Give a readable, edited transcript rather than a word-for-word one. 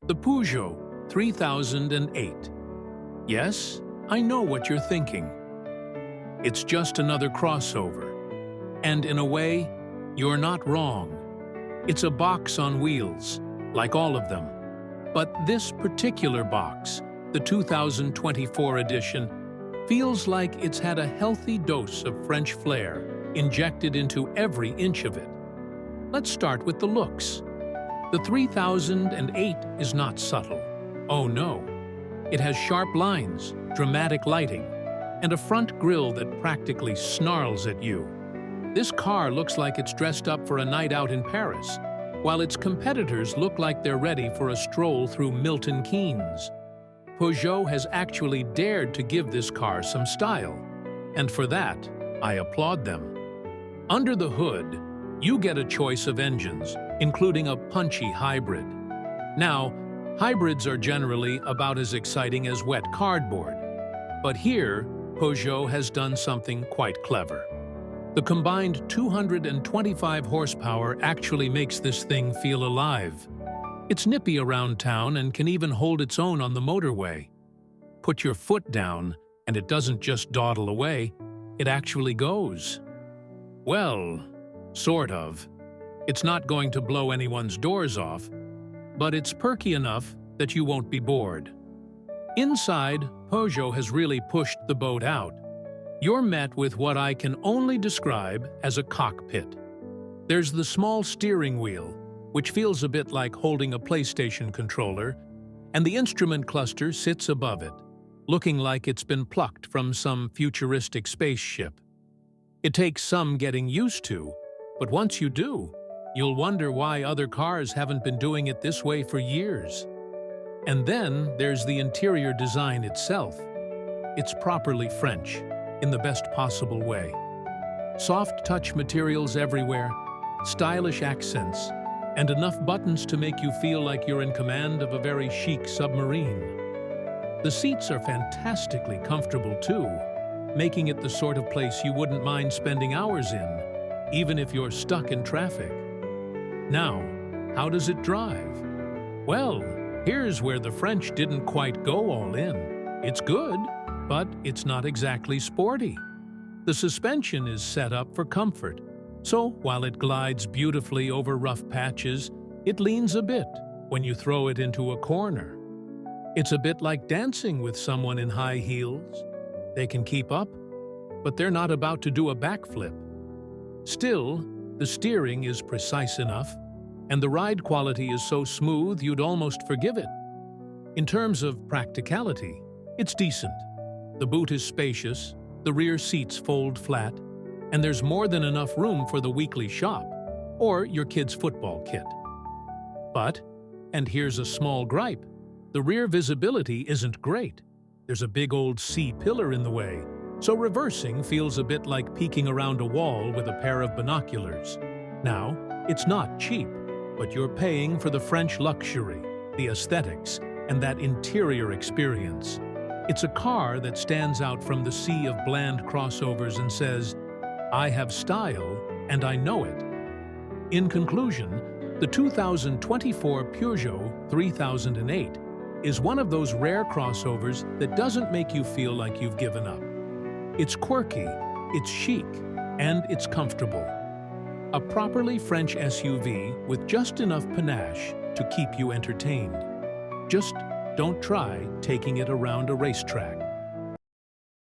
The Peugeot 3008. Yes, I know what you're thinking. It's just another crossover. And in a way, you're not wrong. It's a box on wheels, like all of them. But this particular box, the 2024 edition, feels like it's had a healthy dose of French flair injected into every inch of it. Let's start with the looks. The 3008 is not subtle. Oh no. It has sharp lines, dramatic lighting, and a front grille that practically snarls at you. This car looks like it's dressed up for a night out in Paris, while its competitors look like they're ready for a stroll through Milton Keynes. Peugeot has actually dared to give this car some style, and for that, I applaud them. Under the hood, you get a choice of engines, including a punchy hybrid. Now, hybrids are generally about as exciting as wet cardboard, but here, Peugeot has done something quite clever. The combined 225 horsepower actually makes this thing feel alive. It's nippy around town and can even hold its own on the motorway. Put your foot down, and it doesn't just dawdle away, it actually goes. Well, sort of. It's not going to blow anyone's doors off, but it's perky enough that you won't be bored. Inside, Peugeot has really pushed the boat out. You're met with what I can only describe as a cockpit. There's the small steering wheel, which feels a bit like holding a PlayStation controller, and the instrument cluster sits above it, looking like it's been plucked from some futuristic spaceship. It takes some getting used to, but once you do, you'll wonder why other cars haven't been doing it this way for years. And then there's the interior design itself. It's properly French, in the best possible way. Soft touch materials everywhere, stylish accents, and enough buttons to make you feel like you're in command of a very chic submarine. The seats are fantastically comfortable too, making it the sort of place you wouldn't mind spending hours in, even if you're stuck in traffic. Now, how does it drive? Well, here's where the French didn't quite go all in. It's good, but it's not exactly sporty. The suspension is set up for comfort, so while it glides beautifully over rough patches, it leans a bit when you throw it into a corner. It's a bit like dancing with someone in high heels. They can keep up, but they're not about to do a backflip. Still, the steering is precise enough, and the ride quality is so smooth you'd almost forgive it. In terms of practicality, it's decent. The boot is spacious, the rear seats fold flat, and there's more than enough room for the weekly shop or your kid's football kit. But, and here's a small gripe, the rear visibility isn't great. There's a big old C-pillar in the way, so reversing feels a bit like peeking around a wall with a pair of binoculars. Now, it's not cheap, but you're paying for the French luxury, the aesthetics, and that interior experience. It's a car that stands out from the sea of bland crossovers and says, I have style, and I know it. In conclusion, the 2024 Peugeot 3008 is one of those rare crossovers that doesn't make you feel like you've given up. It's quirky, it's chic, and it's comfortable. A properly French SUV with just enough panache to keep you entertained. Just don't try taking it around a racetrack.